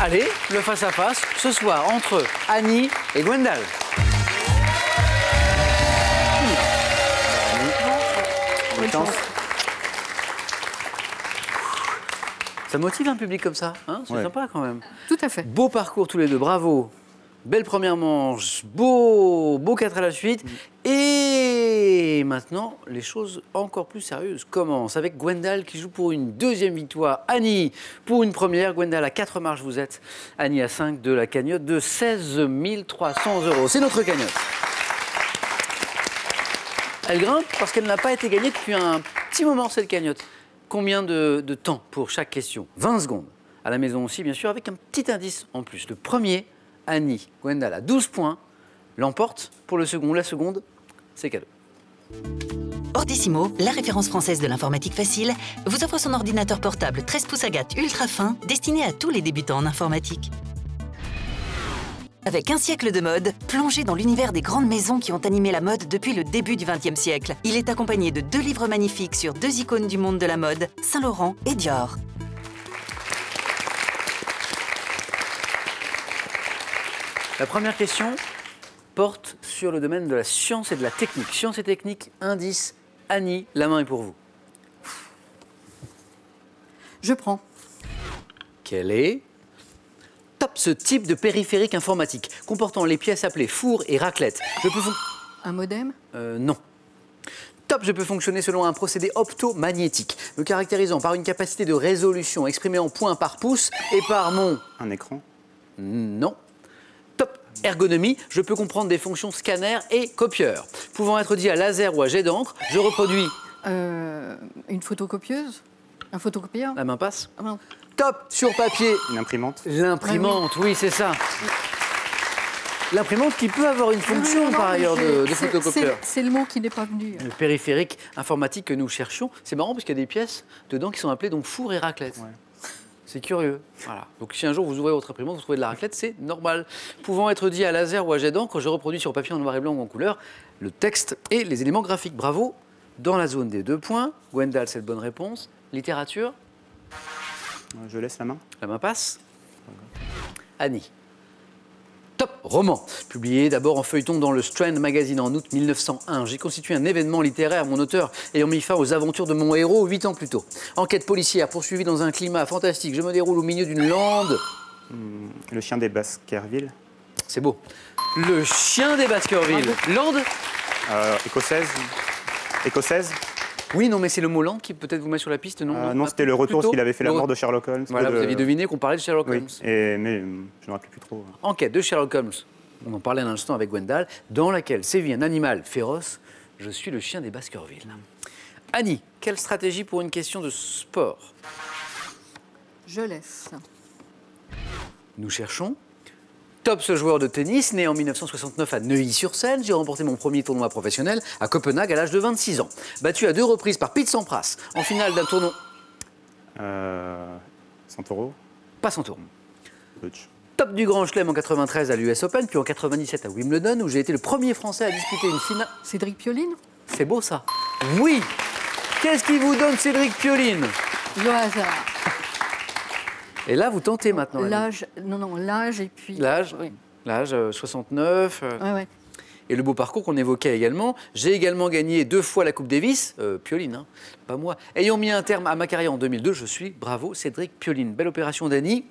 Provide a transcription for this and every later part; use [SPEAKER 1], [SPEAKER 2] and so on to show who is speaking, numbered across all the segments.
[SPEAKER 1] Allez, le face-à-face, ce soir, entre Annie et Gwendal. Bonne chance. Ça motive un public comme ça, hein? C'est sympa quand même.
[SPEAKER 2] Tout à fait.
[SPEAKER 1] Beau parcours tous les deux, bravo. Belle première manche, beau 4 à la suite. Et maintenant, les choses encore plus sérieuses commencent avec Gwendal qui joue pour une deuxième victoire. Annie pour une première. Gwendal à 4 marches, vous êtes. Annie à 5 de la cagnotte de 16 300 €. C'est notre cagnotte. Elle grimpe parce qu'elle n'a pas été gagnée depuis un petit moment, cette cagnotte. Combien de temps pour chaque question? 20 secondes. À la maison aussi, bien sûr, avec un petit indice en plus. Le premier, Annie, Gwendal à 12 points, l'emporte. Pour le second, la seconde, c'est cadeau.
[SPEAKER 3] Ortissimo, la référence française de l'informatique facile, vous offre son ordinateur portable 13 pouces Agathe ultra fin, destiné à tous les débutants en informatique. Avec un siècle de mode, plongé dans l'univers des grandes maisons qui ont animé la mode depuis le début du XXe siècle. Il est accompagné de 2 livres magnifiques sur 2 icônes du monde de la mode, Saint Laurent et Dior.
[SPEAKER 1] La première question porte sur le domaine de la science et de la technique. Science et technique, indice. Annie, la main est pour vous.
[SPEAKER 2] Je prends.
[SPEAKER 1] Quel est ce type de périphérique informatique comportant les pièces appelées four et raclette?
[SPEAKER 2] Un modem?
[SPEAKER 1] Non. Top, je peux fonctionner selon un procédé optomagnétique, me caractérisant par une capacité de résolution exprimée en points par pouce et par mon...
[SPEAKER 4] Un écran?
[SPEAKER 1] Non. Top, ergonomie, je peux comprendre des fonctions scanner et copieur. Pouvant être dit à laser ou à jet d'encre, je reproduis...
[SPEAKER 2] Une photocopieuse? Un photocopieur?
[SPEAKER 1] La main passe.
[SPEAKER 2] Ah, non.
[SPEAKER 1] Top, sur papier.
[SPEAKER 4] Une imprimante?
[SPEAKER 1] L'imprimante, oui, c'est ça. L'imprimante qui peut avoir une fonction, par ailleurs, de photocopieur.
[SPEAKER 2] C'est le mot qui n'est pas venu.
[SPEAKER 1] Le périphérique informatique que nous cherchions, c'est marrant parce qu'il y a des pièces dedans qui sont appelées donc four et raclette. Ouais. C'est curieux. Voilà. Donc si un jour vous ouvrez votre imprimante, vous trouvez de la raclette, c'est normal. Pouvant être dit à laser ou à jet d'encre, je reproduis sur papier en noir et blanc ou en couleur le texte et les éléments graphiques. Bravo. Dans la zone des 2 points. Gwendal, c'est la bonne réponse. Littérature?
[SPEAKER 4] Je laisse la main.
[SPEAKER 1] La main passe. Annie. Top, roman. Publié d'abord en feuilleton dans le Strand Magazine en août 1901. J'ai constitué un événement littéraire, mon auteur ayant mis fin aux aventures de mon héros 8 ans plus tôt. Enquête policière poursuivie dans un climat fantastique. Je me déroule au milieu d'une lande.
[SPEAKER 4] Le chien des Baskerville.
[SPEAKER 1] C'est beau. Le chien des Baskerville. Lande?
[SPEAKER 4] Écossaise. Écossaise.
[SPEAKER 1] Oui, non, mais c'est le mot land qui peut-être vous met sur la piste, non?
[SPEAKER 4] Non, c'était le retour, parce qu'il avait fait la mort de Sherlock Holmes.
[SPEAKER 1] Voilà, vous aviez deviné qu'on parlait de Sherlock Holmes.
[SPEAKER 4] Oui, mais je ne me rappelle plus trop.
[SPEAKER 1] Enquête de Sherlock Holmes, on en parlait un instant avec Gwendal, dans laquelle sévit un animal féroce. Je suis le chien des Baskerville. Annie, quelle stratégie pour une question de sport?
[SPEAKER 2] Je laisse.
[SPEAKER 1] Nous cherchons. Top, ce joueur de tennis, né en 1969 à Neuilly-sur-Seine. J'ai remporté mon premier tournoi professionnel à Copenhague à l'âge de 26 ans. Battu à 2 reprises par Pete Sampras en finale d'un tournoi.
[SPEAKER 4] Santoro?
[SPEAKER 1] Pas Santoro.
[SPEAKER 4] Butch.
[SPEAKER 1] Top du Grand Chelem en 93 à l'US Open, puis en 97 à Wimbledon, où j'ai été le premier Français à disputer une finale.
[SPEAKER 2] Cédric Pioline?
[SPEAKER 1] C'est beau ça. Oui. Qu'est-ce qui vous donne Cédric Pioline?
[SPEAKER 2] Le hasard.
[SPEAKER 1] Et là, vous tentez maintenant.
[SPEAKER 2] L'âge, non, l'âge et puis...
[SPEAKER 1] L'âge,
[SPEAKER 2] oui.
[SPEAKER 1] L'âge, 69.
[SPEAKER 2] Ouais.
[SPEAKER 1] Et le beau parcours qu'on évoquait également. J'ai également gagné 2 fois la Coupe Davis, Pioline, hein, pas moi. Ayant mis un terme à ma carrière en 2002, je suis, bravo, Cédric Pioline. Belle opération d'Annie,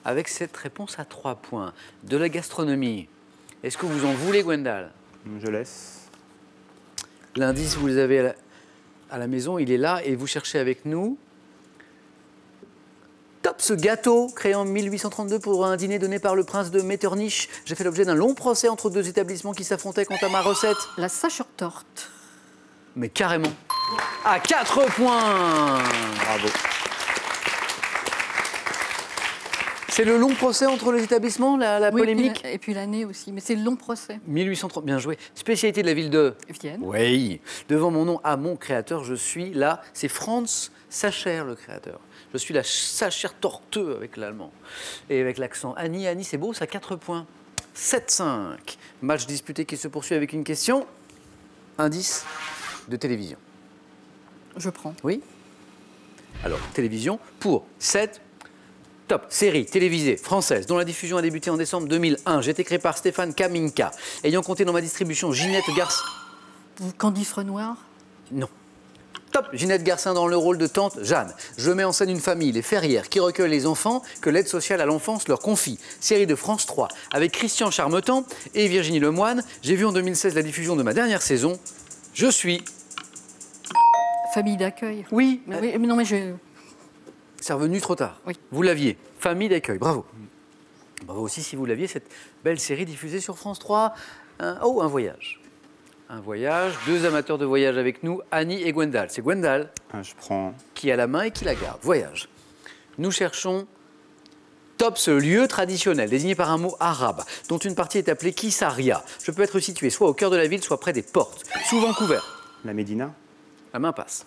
[SPEAKER 1] avec cette réponse à 3 points. De la gastronomie. Est-ce que vous en voulez, Gwendal?
[SPEAKER 4] Je laisse.
[SPEAKER 1] L'indice, vous l'avez à la maison, il est là, et vous cherchez avec nous. Top, ce gâteau créé en 1832 pour un dîner donné par le prince de Metternich. J'ai fait l'objet d'un long procès entre 2 établissements qui s'affrontaient quant à ma recette.
[SPEAKER 2] La Sacher-Torte.
[SPEAKER 1] Mais carrément. À 4 points.
[SPEAKER 4] Bravo.
[SPEAKER 1] C'est le long procès entre les établissements, la polémique?
[SPEAKER 2] Et puis l'année aussi, mais c'est le long procès.
[SPEAKER 1] 1830, bien joué. Spécialité de la ville de
[SPEAKER 2] Vienne.
[SPEAKER 1] Oui. Devant mon nom, à mon créateur, je suis là. C'est Franz Sacher, le créateur. Je suis la Sacher-Torte avec l'allemand. Et avec l'accent. Annie, c'est beau, ça 4 points. 7-5. Match disputé qui se poursuit avec une question. Indice de télévision.
[SPEAKER 2] Je prends.
[SPEAKER 1] Oui. Alors, télévision pour 7. Top, série télévisée française dont la diffusion a débuté en décembre 2001. J'ai été créé par Stéphane Kaminka. Ayant compté dans ma distribution Ginette Garcin.
[SPEAKER 2] Candice Renoir.
[SPEAKER 1] Non. Top, Ginette Garcin dans le rôle de tante Jeanne. Je mets en scène une famille, les Ferrières, qui recueillent les enfants que l'aide sociale à l'enfance leur confie. Série de France 3 avec Christian Charmetan et Virginie Lemoine. J'ai vu en 2016 la diffusion de ma dernière saison. Je suis...
[SPEAKER 2] Famille d'accueil.
[SPEAKER 1] Oui,
[SPEAKER 2] Oui, mais non, mais je...
[SPEAKER 1] c'est revenu trop tard.
[SPEAKER 2] Oui.
[SPEAKER 1] Vous l'aviez. Famille d'accueil, bravo. Bravo aussi si vous l'aviez, cette belle série diffusée sur France 3. Oh, un voyage. Un voyage, deux amateurs de voyage avec nous, Annie et Gwendal. C'est Gwendal
[SPEAKER 4] Je prends
[SPEAKER 1] qui a la main et qui la garde. Voyage. Nous cherchons Top, ce lieu traditionnel désigné par un mot arabe, dont une partie est appelée Kissaria. Je peux être situé soit au cœur de la ville, soit près des portes, souvent couvert.
[SPEAKER 4] la Médina.
[SPEAKER 1] La main passe.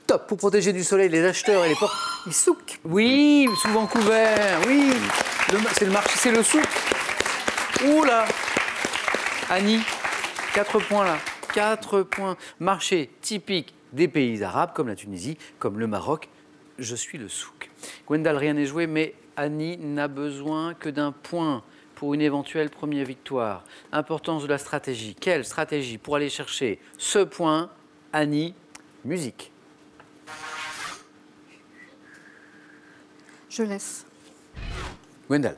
[SPEAKER 1] Top, pour protéger du soleil les acheteurs et les portes.
[SPEAKER 2] Les souks.
[SPEAKER 1] Oui, souvent couvert, oui. C'est le marché, c'est le souk. Ouh là. Annie, 4 points là. 4 points. Marché typique des pays arabes, comme la Tunisie, comme le Maroc. Je suis le souk. Gwendal, rien n'est joué, mais Annie n'a besoin que d'un point pour une éventuelle première victoire. Importance de la stratégie. Quelle stratégie pour aller chercher ce point? Annie, musique.
[SPEAKER 2] Je laisse.
[SPEAKER 1] Gwendal.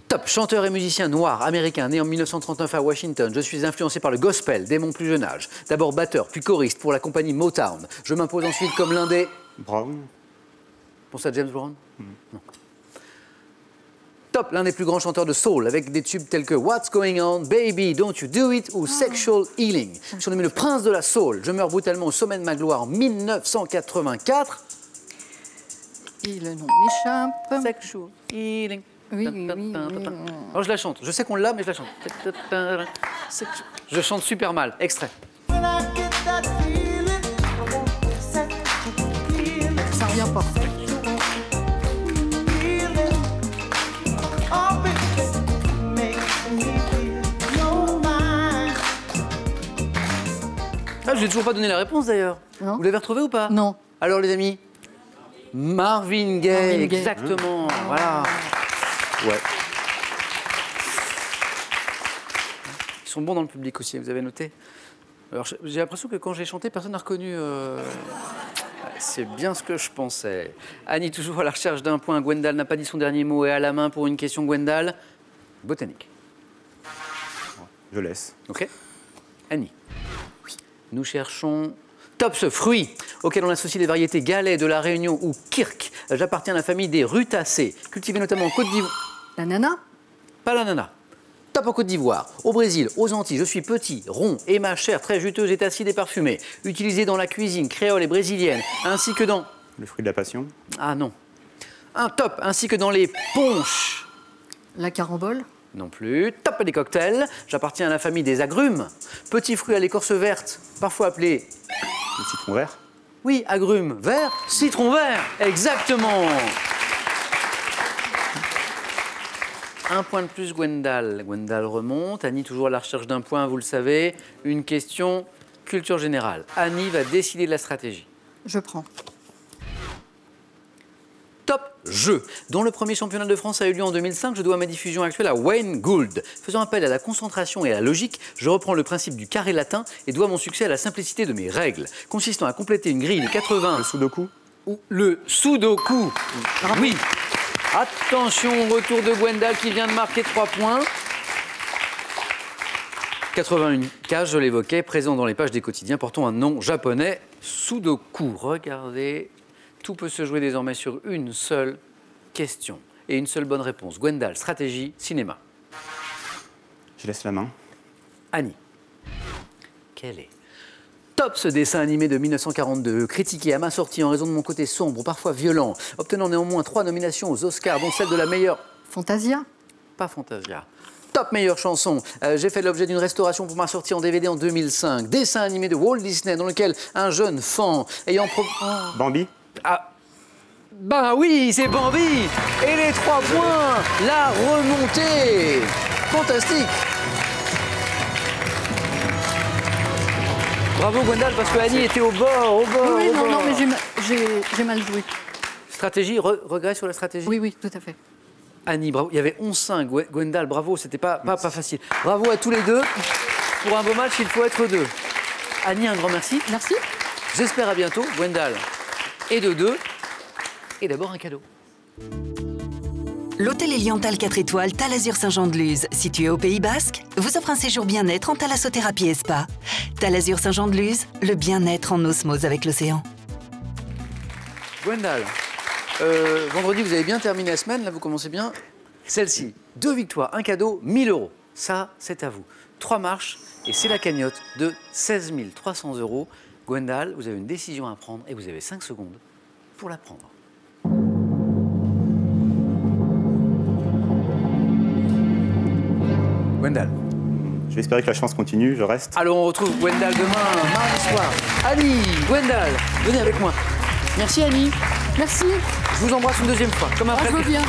[SPEAKER 1] Top, chanteur et musicien noir américain, né en 1939 à Washington. Je suis influencé par le gospel dès mon plus jeune âge. D'abord batteur, puis choriste pour la compagnie Motown. Je m'impose ensuite comme l'un des...
[SPEAKER 4] Brown.
[SPEAKER 1] Pense à James Brown? Non. Top, l'un des plus grands chanteurs de soul, avec des tubes tels que What's Going On, Baby, Don't You Do It ou Sexual Healing. Surnommé le prince de la soul, je meurs brutalement au sommet de ma gloire en 1984.
[SPEAKER 2] Et le nom m'échappe.
[SPEAKER 1] Sexual Healing.
[SPEAKER 2] Oui, oui, oui.
[SPEAKER 1] Alors je la chante, je sais qu'on l'a, mais je la chante. Je chante super mal. Extrait.
[SPEAKER 2] Ça revient pas.
[SPEAKER 1] Ah, je n'ai toujours pas donné la réponse d'ailleurs.
[SPEAKER 2] Non.
[SPEAKER 1] Vous l'avez retrouvé ou pas?
[SPEAKER 2] Non.
[SPEAKER 1] Alors les amis, Marvin Gaye,
[SPEAKER 2] Marvin Gaye.
[SPEAKER 1] exactement. Voilà.
[SPEAKER 4] Ouais.
[SPEAKER 1] Ils sont bons dans le public aussi, vous avez noté? Alors j'ai l'impression que quand j'ai chanté, personne n'a reconnu. C'est bien ce que je pensais. Annie, toujours à la recherche d'un point. Gwendal n'a pas dit son dernier mot et à la main pour une question. Gwendal, botanique.
[SPEAKER 4] Je laisse.
[SPEAKER 1] Ok. Annie. Oui. Nous cherchons Top, ce fruit auquel on associe les variétés Galais de la Réunion ou Kirk. J'appartiens à la famille des rutacées, cultivées notamment en Côte d'Ivoire.
[SPEAKER 2] L'ananas.
[SPEAKER 1] Pas l'ananas. Top en Côte d'Ivoire, au Brésil, aux Antilles. Je suis petit, rond et ma chair très juteuse est acide et parfumée. Utilisé dans la cuisine créole et brésilienne, ainsi que dans...
[SPEAKER 4] Le fruit de la passion.
[SPEAKER 1] Ah non. Un top, ainsi que dans les punchs.
[SPEAKER 2] La carambole.
[SPEAKER 1] Non plus. Top des cocktails. J'appartiens à la famille des agrumes. Petit fruit à l'écorce verte, parfois appelé...
[SPEAKER 4] Le citron vert.
[SPEAKER 1] Oui, agrumes vert, citron vert. Exactement. Un point de plus, Gwendal. Gwendal remonte. Annie, toujours à la recherche d'un point, vous le savez. Une question culture générale. Annie va décider de la stratégie.
[SPEAKER 2] Je prends.
[SPEAKER 1] Top jeu, dont le premier championnat de France a eu lieu en 2005. Je dois ma diffusion actuelle à Wayne Gould. Faisant appel à la concentration et à la logique, je reprends le principe du carré latin et dois mon succès à la simplicité de mes règles, consistant à compléter une grille de 80...
[SPEAKER 4] Le sudoku.
[SPEAKER 1] Ou le sudoku. Oui. Attention au retour de Gwendal qui vient de marquer 3 points. 81 cases, je l'évoquais, présent dans les pages des quotidiens, portant un nom japonais, sudoku. Regardez, tout peut se jouer désormais sur une seule question et une seule bonne réponse. Gwendal, stratégie, cinéma.
[SPEAKER 4] Je laisse la main.
[SPEAKER 1] Annie. Quel est Top, ce dessin animé de 1942, critiqué à ma sortie en raison de mon côté sombre, parfois violent, obtenant néanmoins 3 nominations aux Oscars, dont celle de la meilleure...
[SPEAKER 2] Fantasia.
[SPEAKER 1] Pas Fantasia. Top, meilleure chanson. J'ai fait l'objet d'une restauration pour ma sortie en DVD en 2005. Dessin animé de Walt Disney, dans lequel un jeune fan ayant...
[SPEAKER 4] Bambi.
[SPEAKER 1] Ah, ben oui, c'est Bambi. Et les 3 points, la remontée. Fantastique. Bravo Gwendal, parce que Annie était au bord,
[SPEAKER 2] Oui,
[SPEAKER 1] au
[SPEAKER 2] non,
[SPEAKER 1] bord.
[SPEAKER 2] non, mais j'ai mal joué.
[SPEAKER 1] Stratégie, regret sur la stratégie?
[SPEAKER 2] Oui, oui, tout à fait.
[SPEAKER 1] Annie, bravo. Il y avait 11-5. Gwendal, bravo. C'était pas facile. Bravo à tous les deux. Pour un beau match, il faut être deux. Annie, un grand merci.
[SPEAKER 2] Merci.
[SPEAKER 1] J'espère à bientôt. Gwendal et de deux. Et d'abord un cadeau.
[SPEAKER 3] L'hôtel Eliantal 4 étoiles Talazur Saint-Jean-de-Luz, situé au Pays Basque, vous offre un séjour bien-être en thalassothérapie et spa. Talazur Saint-Jean-de-Luz, le bien-être en osmose avec l'océan.
[SPEAKER 1] Gwendal, vendredi, vous avez bien terminé la semaine. Là, vous commencez bien. Celle-ci, 2 victoires, un cadeau, 1 000 €. Ça, c'est à vous. 3 marches et c'est la cagnotte de 16 300 €. Gwendal, vous avez une décision à prendre et vous avez 5 secondes pour la prendre. Gwendal.
[SPEAKER 4] Je vais espérer que la chance continue, je reste.
[SPEAKER 1] Alors on retrouve Gwendal demain, mardi soir. Annie, Gwendal, venez avec moi. Merci Annie.
[SPEAKER 2] Merci.
[SPEAKER 1] Je vous embrasse une deuxième fois. Comme après
[SPEAKER 2] je veux bien.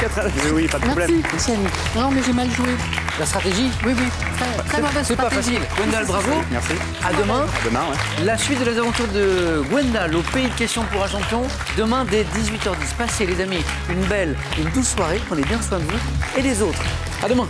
[SPEAKER 4] Oui, pas de problème.
[SPEAKER 2] Merci.
[SPEAKER 1] Merci Annie.
[SPEAKER 2] Non, mais j'ai mal joué.
[SPEAKER 1] La stratégie?
[SPEAKER 2] Oui, oui. Très mauvaise
[SPEAKER 1] C'est pas
[SPEAKER 2] stratégie.
[SPEAKER 1] facile. Gwendal, bravo.
[SPEAKER 4] Merci.
[SPEAKER 1] À demain.
[SPEAKER 4] À demain, ouais.
[SPEAKER 1] La suite de les aventures de Gwendal au pays de questions pour un champion. Demain dès 18h10. Passez les amis une belle, une douce soirée. Prenez bien soin de vous et des autres. À demain.